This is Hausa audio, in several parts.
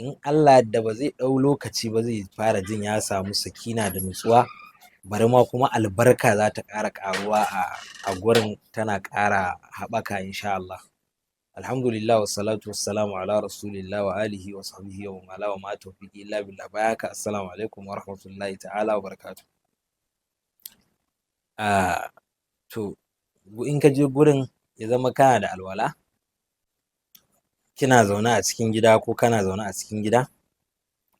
in Allah yadda ba zai ɗau lokaci ba zai fara jin ya samu sakina da nutsuwa, bari ma kuma albarka za ta ƙara ƙaruwa a gurin, tana ƙara haɓaka insha Allah. Alhamdulillah wassalatu wassalamu ala rasulillah wa alihi wa sahbihi wa man wala wa ma tawfiqi illa billah. Baya haka assalamu alaikum wa rahmatullahi ta'ala wa barakatuh. To in ka je gurin ya zama kana da alwala, kina zaune a cikin gida ko kana zaune a cikin gida,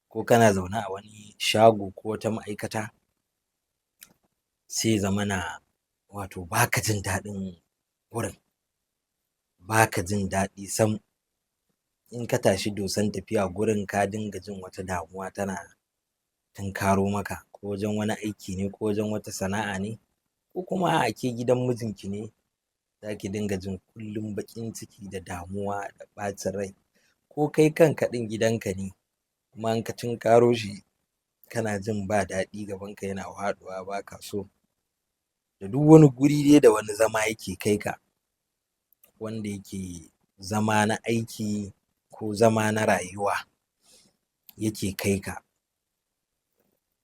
ko kana zaune a wani shago ko wata ma'aikata, sai ya zamana wato baka jin daɗin gurin, baka jin daɗi sam. In ka tashi dosan tafiya gurin ka dinga jin wata damuwa tana tunkaro maka, ko wajen wani aiki ne ko wajen wata sana'a ne, ko kuma a'a ke gidan mijinki ne, zaki dinga jin kullum baƙin ciki da damuwa da ɓacin rai, ko kai kanka ɗin gidanka ne kuma in ka tunkaro shi kana jin ba daɗi, gabanka yana faɗuwa baka so, da duk wani guri dai da wani zama yake kai ka, wanda yake zama na aiki ko zama na rayuwa yake kai ka.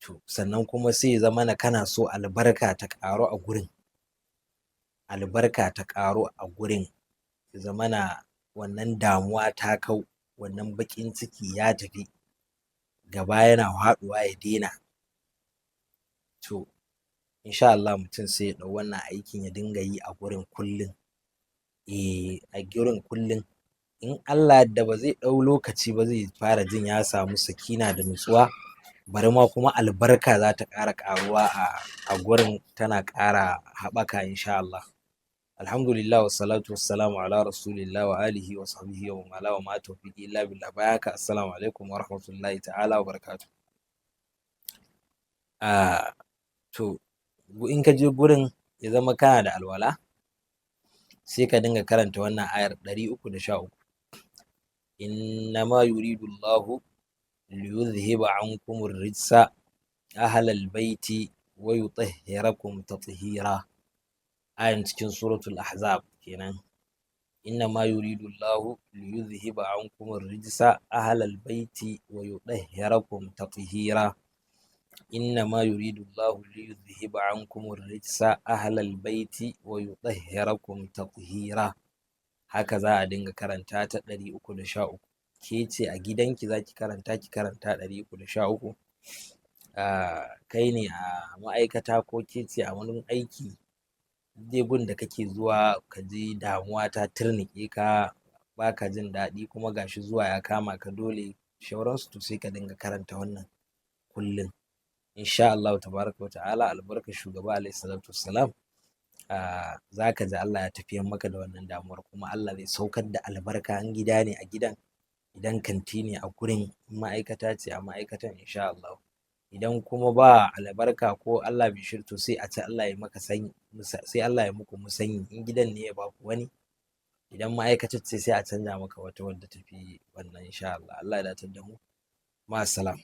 To sannan kuma sai ya zamana kana so albarka ta ƙaru a gurin, albarka ta ƙaru a gurin, ya zamana wannan damuwa ta kau, wannan baƙin ciki ya tafi, gaba yana faɗuwa ya daina. To insha Allah mutum sai ya ɗau wannan aikin ya dinga yi a gurin kullum. A gurin kullum, in Allah yadda ba zai ɗau lokaci ba zai fara jin ya samu sakina da nutsuwa, bari ma kuma albarka za ta ƙara ƙaruwa a gurin, tana ƙara haɓaka insha Allah. Alhamdulillah wassalatu wassalamu ala rasulillah wa alihi wa sahbihi wa man wala wa ma tawfiqi illa billah. Baya haka assalamu alaikum wa rahmatullahi ta'ala wa barakatuh. To in ka je gurin ya zama kana da alwala, sai ka dinga karanta wannan ayar 313, innama yuridullahu liyudhhiba ankumur rijsa ahlal baiti wa yutahhirakum tathira. Ayan cikin suratul ahzab kenan. Innama yuridullahu liyudhhiba ankumur rijsa ahlal baiti wa yutahhirakum tathira. Innama yuridullahu liyudhhiba ankumur rijsa ahlal baiti wa yutahhirakum tathira. Haka za a dinga karanta ta 313. Ke ce a gidanki zaki karanta, ki karanta 313. Kai ne a ma'aikata ko ke ce a wani aiki, dai gun da kake zuwa ka ji damuwa ta turnuƙe ka, baka jin daɗi kuma gashi zuwa ya kama ka dole shauransu, to sai ka dinga karanta wannan kullum. Insha Allahu tabaraka wa ta'ala, albarkar shugaba alaihi salatu wassalam, za ka ji Allah ya tafiyar maka da wannan damuwar, kuma Allah zai saukar da albarka. In gida ne a gidan, idan kanti ne a gurin, ma'aikata ce a ma'aikatan insha Allah. Idan kuma ba albarka ko Allah bai shirto, sai a ce Allah ya maka sanyi, sai Allah ya muku musanyi. In gidan ne ya baku wani, idan ma'aikatar ce sai a canja maka wata wadda tafi wannan insha Allah. Allah ya datar da mu. Ma'assalam.